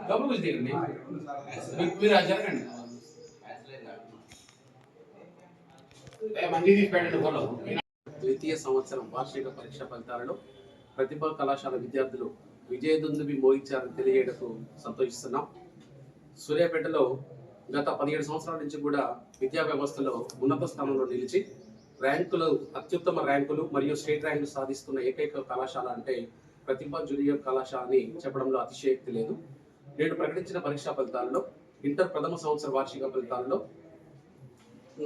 డబ్బులు తీయండి మీరు జరగండి ద్వితీయ సంవత్సరం వార్షిక పరీక్ష ఫలితాలలో ప్రతిభా కళాశాల విద్యార్థులు విజయదుందుబి మోగించారని తెలియజేయటకు సంతోషిస్తున్నాం. సూర్యాపేటలో గత 17 సంవత్సరాల నుంచి కూడా విద్యా వ్యవస్థలో ఉన్నత స్థానంలో నిలిచి అత్యుత్తమ ర్యాంకులు మరియు స్టేట్ ర్యాంకులు సాధిస్తున్న ఏకైక కళాశాల అంటే ప్రతిభా జూనియర్ కళాశాల అని చెప్పడంలో అతిశయోక్తి లేదు. నేడు ప్రకటించిన పరీక్షా ఫలితాల్లో ఇంటర్ ప్రథమ సంవత్సర వార్షిక ఫలితాల్లో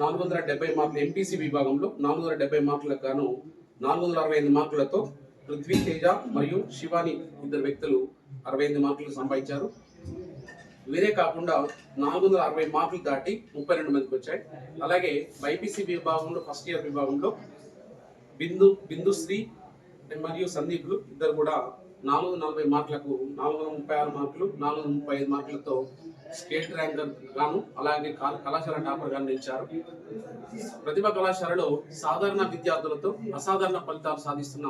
470 మార్కులు ఎంపీసీ విభాగంలో 470 మార్కులకు గాను 465 మార్కులతో పృథ్వీ తేజ మరియు శివాని ఇద్దరు వ్యక్తులు 65 మార్కులు సంపాదించారు. వీరే కాకుండా 460 మార్కులు దాటి 32 మందికి వచ్చాయి. అలాగే బైపీసీ విభాగంలో ఫస్ట్ ఇయర్ విభాగంలో బిందుశ్రీ మరియు సందీప్లు ఇద్దరు కూడా 440 మార్కులకు 436 మార్కులు 435 మార్కులతో స్టేట్ ర్యాంకర్ గాను అలాగే కళాశాల టాపర్ గాను నిలిచారు. ప్రతిభా కళాశాలలో సాధారణ విద్యార్థులతో అసాధారణ ఫలితాలు సాధిస్తున్న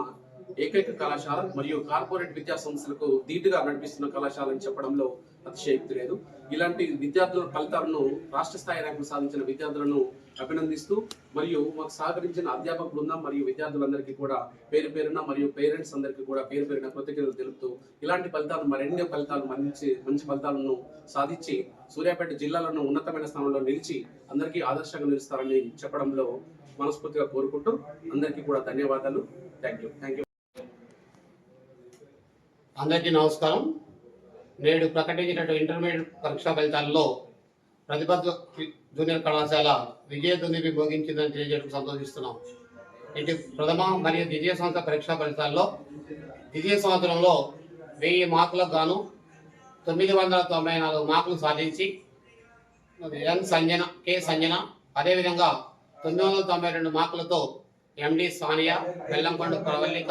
ఏకైక కళాశాల మరియు కార్పొరేట్ విద్యా సంస్థలకు ధీటుగా నడిపిస్తున్న కళాశాల అని చెప్పడంలో అతిశయోక్తి లేదు. ఇలాంటి విద్యార్థుల ఫలితాలను రాష్ట్ర స్థాయి ర్యాంకులు సాధించిన విద్యార్థులను అభినందిస్తూ మరియు మాకు సహకరించిన అధ్యాపక బృందం మరియు విద్యార్థులందరికీ కూడా పేరు పేరున మరియు పేరెంట్స్ అందరికీ కూడా పేరు పేరున కృతజ్ఞతలు తెలుపుతూ ఇలాంటి ఫలితాలు మరెన్నో ఫలితాలు మంచి ఫలితాలను సాధించి సూర్యాపేట జిల్లాలను ఉన్నతమైన స్థానంలో నిలిచి అందరికీ ఆదర్శంగా నిలుస్తారని చెప్పడంలో మనస్ఫూర్తిగా కోరుకుంటూ అందరికీ కూడా ధన్యవాదాలు. Thank you. అందరికీ నమస్కారం. నేడు ప్రకటించినటువంటి ఇంటర్మీడియట్ పరీక్షా ఫలితాల్లో ప్రతిభ జూనియర్ కళాశాల విజయదుందుబి మోగించిందని తెలియజేయడం సంతోషిస్తున్నాం. ఇటు ప్రథమ మరియు ద్వితీయ సంవత్సర పరీక్షా ఫలితాల్లో ద్వితీయ సంవత్సరంలో 1000 మార్కులకు గాను 994 మార్కులు సాధించి కె సంజన అదేవిధంగా 992 మార్కులతో ఎండి సానియా, బెల్లంకొండ ప్రవల్లిక,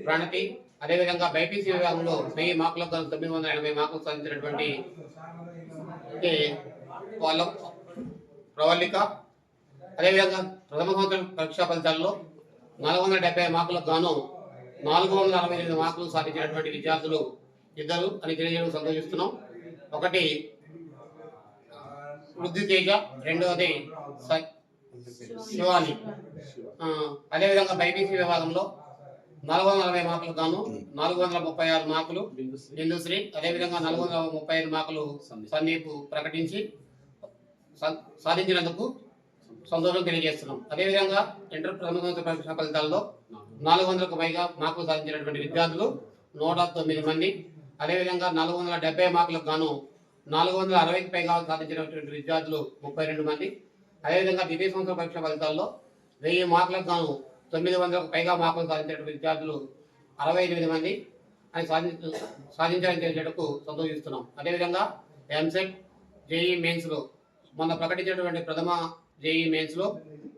ప్రణతి అదేవిధంగా బైపీసీ విభాగంలో 1000 మార్కులకు 980 మార్కులు సాధించినటువంటి వాళ్ళ ప్రవల్లిక అదేవిధంగా ప్రథమ సంవత్సరం పరీక్షా ఫలితాల్లో 470 మార్కులకు గాను 468 మార్కులు సాధించినటువంటి విద్యార్థులు ఇద్దరు అని తెలియజేయడం సంతోషిస్తున్నాం. ఒకటి పృథ్వీ తేజ, రెండవది శివాని. అదేవిధంగా బైపీసీ విభాగంలో 440 మార్కులకు గాను 436 మార్కులు బిందుశ్రీ, అదేవిధంగా 435 మార్కులు సందీప్ ప్రకటించి సాధించినందుకు సంతోషం తెలియజేస్తున్నాం. అదేవిధంగా ఇంటర్ ప్రథమ సంవత్సర పరీక్షా ఫలితాల్లో 400కు పైగా మార్కులు సాధించినటువంటి విద్యార్థులు 109 మంది, అదేవిధంగా 470 మార్కులకు గాను 460కి పైగా సాధించినటువంటి విద్యార్థులు 32 మంది, అదేవిధంగా ద్వితీయ సంవత్సర పరీక్షా ఫలితాల్లో 1000 మార్కులకు గాను 900కు పైగా మార్కులు సాధించినటువంటి విద్యార్థులు 68 మంది అని సాధించాలని తెలియజేయటకు సంతోషిస్తున్నాం. అదేవిధంగా ఎంసెట్ జేఈ మెయిన్స్లో మొన్న ప్రకటించినటువంటి ప్రథమ జేఈ మెయిన్స్లో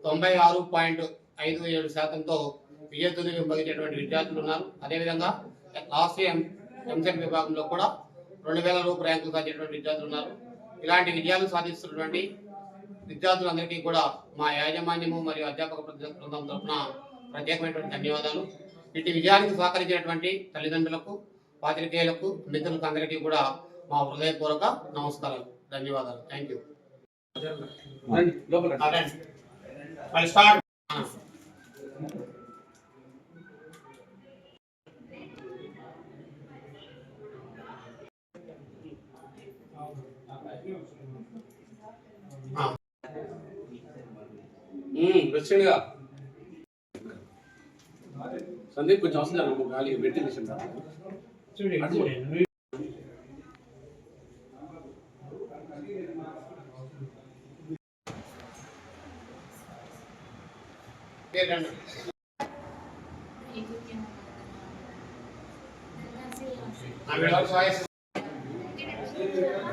96.57%తో విజయదుందుబి మోగించేటువంటి విద్యార్థులు ఉన్నారు. అదేవిధంగా లాస్ట్ ఎంసెట్ విభాగంలో కూడా 2000 రూపాయల ర్యాంకులు సాధించేటువంటి విద్యార్థులు ఉన్నారు. ఇలాంటి విజయాలు సాధిస్తున్నటువంటి విద్యార్థులందరికీ కూడా మా యాజమాన్యము మరియు అధ్యాపక బృందం తరఫున ప్రత్యేకమైనటువంటి ధన్యవాదాలు. ఇటు విజయానికి సహకరించినటువంటి తల్లిదండ్రులకు, పాత్రికేయులకు, మిత్రులకు అందరికీ కూడా మా హృదయపూర్వక నమస్కారాలు, ధన్యవాదాలు. Thank you. వచ్చిందిగా సందీప్ కొంచెం అవసరం గాలి ventilation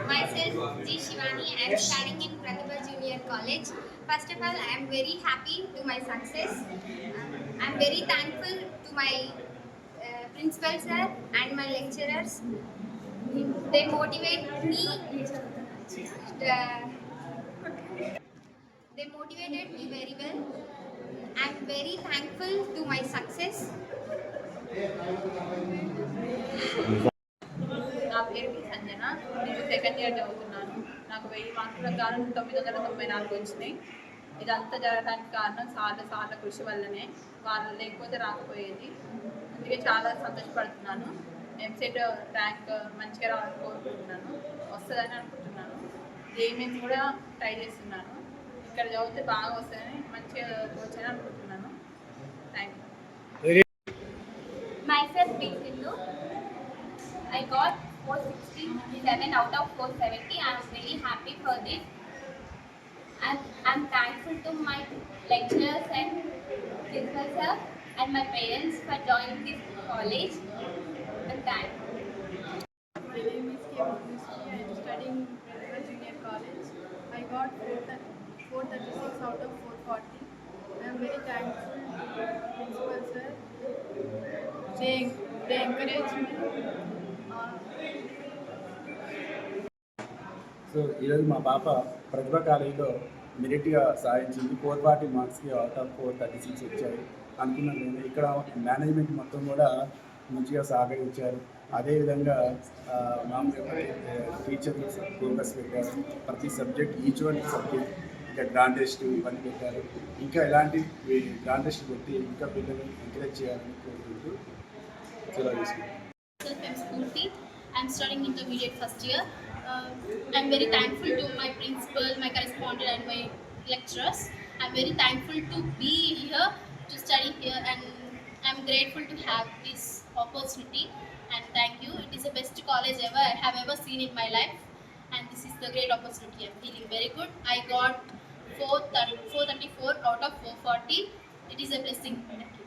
Myself, G. Shivani, I am studying in Pratibha Junior College. First of all, I am very happy to my success. I am very thankful to my principal sir and my lecturers. They motivate me. They motivated me very well. I am very thankful to my success. నా పేరు వి సంజన. నేను second year చదువుతున్నాను. నాకు 1000 మార్కులకు గాను 994 వచ్చినాయి. ఇదంతా జరగడానికి కారణం సార్ల కృషి వల్లనే. వాళ్ళు లేకపోతే రాకపోయేది. అందుకే చాలా సంతోషపడుతున్నాను. ఎంసెట్ ర్యాంక్ మంచిగా రావాలని కోరుకుంటున్నాను. వస్తుందని అనుకుంటున్నాను. గేమింగ్ కూడా ట్రై చేస్తున్నాను. ఇక్కడ చదివితే బాగా వస్తుందని మంచిగా వచ్చని అనుకుంటున్నాను. Thank you. Myself, P. Sindhu. I got 467 out of 470. I am very happy for this. I'm thankful to my lecturers and principal sir and my parents for joining this college. And thank you. My name is K. Bhuvneshwari. I am studying in Pratibha Junior College. I got 436 out of 440. I am very thankful to principal sir. They encourage me. So ఈరోజు మా పాప ప్రతిభ కాలేజీలో మెరిట్గా సాధించింది. 440 మార్క్స్కి out of 436 వచ్చాయి. అనుకున్నాను నేను ఇక్కడ మేనేజ్మెంట్ మొత్తం కూడా మంచిగా సహకరించారు. అదేవిధంగా మామూలుగా టీచర్లు ఫోకస్ పెట్టారు. ప్రతి సబ్జెక్ట్ ఈచ్ వన్ సబ్జెక్ట్ ఇంకా గ్రాండ్ టెస్ట్ ఇవన్నీ పెట్టారు. ఇంకా ఇలాంటి గ్రాండ్ టెస్ట్ పెట్టి ఇంకా పిల్లల్ని ఎంకరేజ్ చేయాలని కోరుకుంటూ సెలవు తీసుకుంటాను. I'm Spurti. I'm studying intermediate first year. I'm very thankful to my principal, my correspondent, and my lecturers. I'm very thankful to be here, to study here, and I'm grateful to have this opportunity. And thank you. It is the best college ever I have ever seen in my life, and this is the great opportunity. I'm feeling very good. I got 434 out of 440. It is a blessing. Thank you.